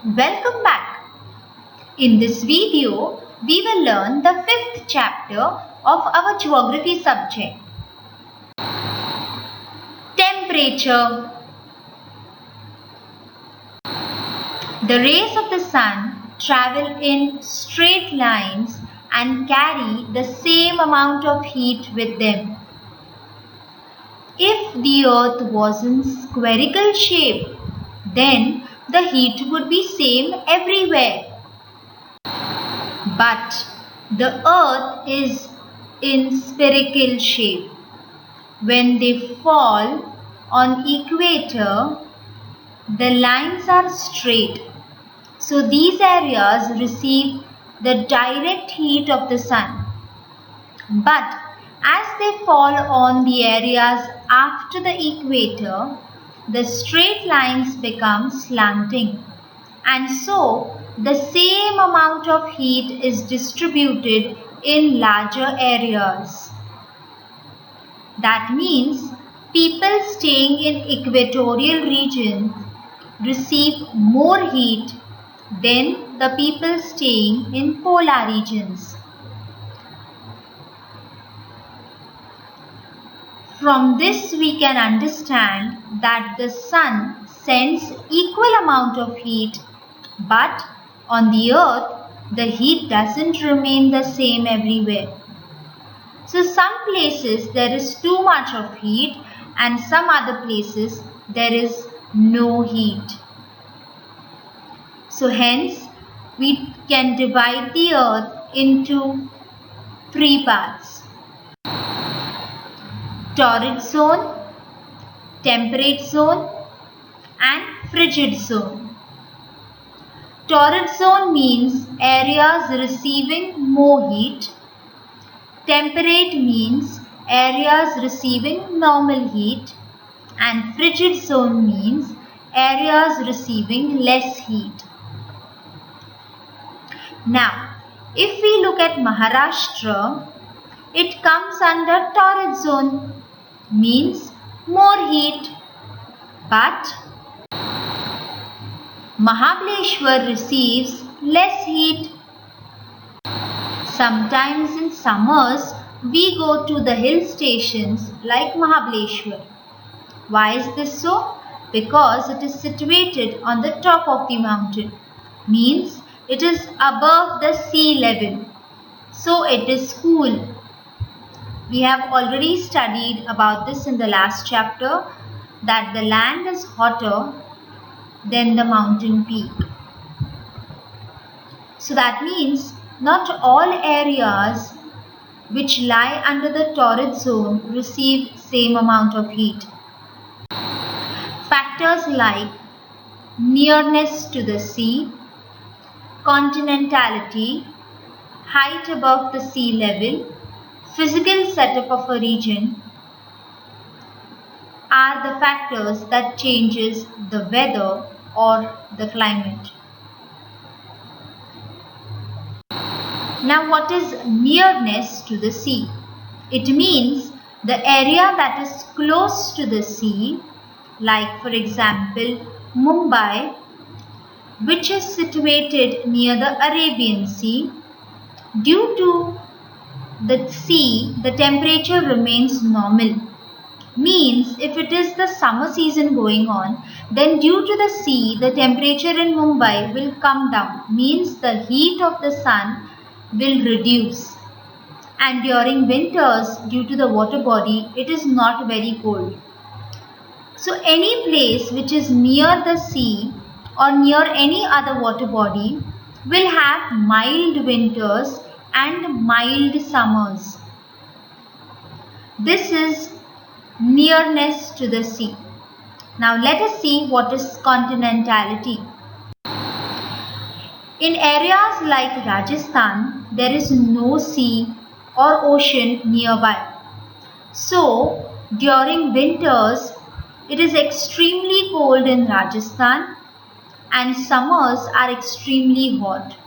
Welcome back. In this video, we will learn the fifth chapter of our geography subject. Temperature. The rays of the sun travel in straight lines and carry the same amount of heat with them. If the earth was in spherical shape, then the heat would be same everywhere. But the earth is in spherical shape. When they fall on equator, the lines are straight. So these areas receive the direct heat of the sun. But as they fall on the areas after the equator, the straight lines become slanting. And so the same amount of heat is distributed in larger areas. That means people staying in equatorial regions receive more heat than the people staying in polar regions. From this we can understand that the sun sends equal amount of heat, but on the earth the heat doesn't remain the same everywhere. So some places there is too much of heat and some other places there is no heat. So hence we can divide the earth into three parts: torrid zone, temperate zone and frigid zone. Torrid zone means areas receiving more heat. Temperate means areas receiving normal heat, and frigid zone means areas receiving less heat. Now, if we look at Maharashtra, it comes under torrid zone, means more heat, but Mahabaleshwar receives less heat. Sometimes in summers, we go to the hill stations like Mahabaleshwar. Why is this so? Because it is situated on the top of the mountain. Means it is above the sea level. So it is cool. We have already studied about this in the last chapter, that the land is hotter than the mountain peak. So that means not all areas which lie under the torrid zone receive same amount of heat. Factors like nearness to the sea, continentality, height above the sea level, physical setup of a region are the factors that changes the weather or the climate. Now what is nearness to the sea? It means the area that is close to the sea, like for example Mumbai, which is situated near the Arabian Sea. Due to the sea, the temperature remains normal. Means if it is the summer season going on, then due to the sea, the temperature in Mumbai will come down. Means the heat of the sun will reduce. And during winters, due to the water body, it is not very cold. So any place which is near the sea or near any other water body will have mild winters and mild summers. This is nearness to the sea. Now let us see what is continentality. In areas like Rajasthan, there is no sea or ocean nearby. So during winters, it is extremely cold in Rajasthan and summers are extremely hot.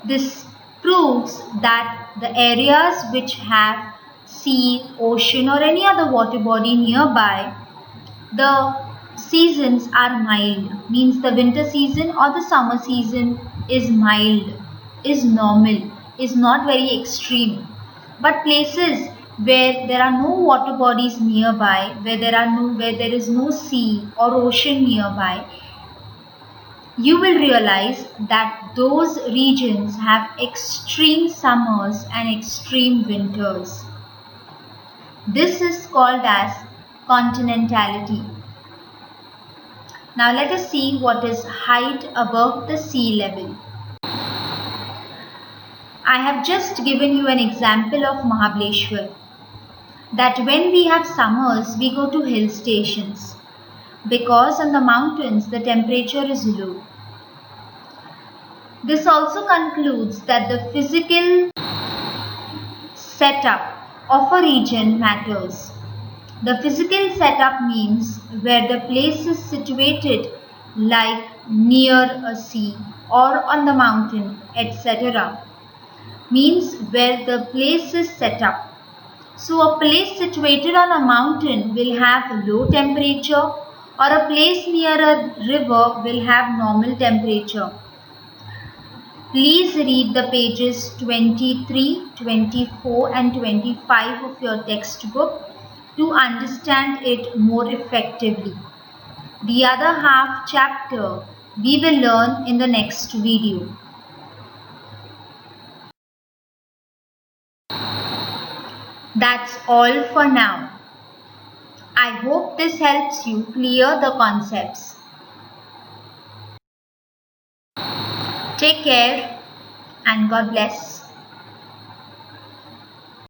This proves that the areas which have sea, ocean or any other water body nearby, the seasons are mild, means the winter season or the summer season is mild, is normal, is not very extreme. But places where there are no water bodies nearby, where there is no sea or ocean nearby, you will realize that those regions have extreme summers and extreme winters. This is called as continentality. Now let us see what is height above the sea level. I have just given you an example of Mahabaleshwar, that when we have summers we go to hill stations because on the mountains the temperature is low. This also concludes that the physical setup of a region matters. The physical setup means where the place is situated, like near a sea or on the mountain, etc. Means where the place is set up. So a place situated on a mountain will have low temperature, or a place near a river will have normal temperature. Please read the pages 23, 24 and 25 of your textbook to understand it more effectively. The other half chapter we will learn in the next video. That's all for now. I hope this helps you clear the concepts. Take care and God bless.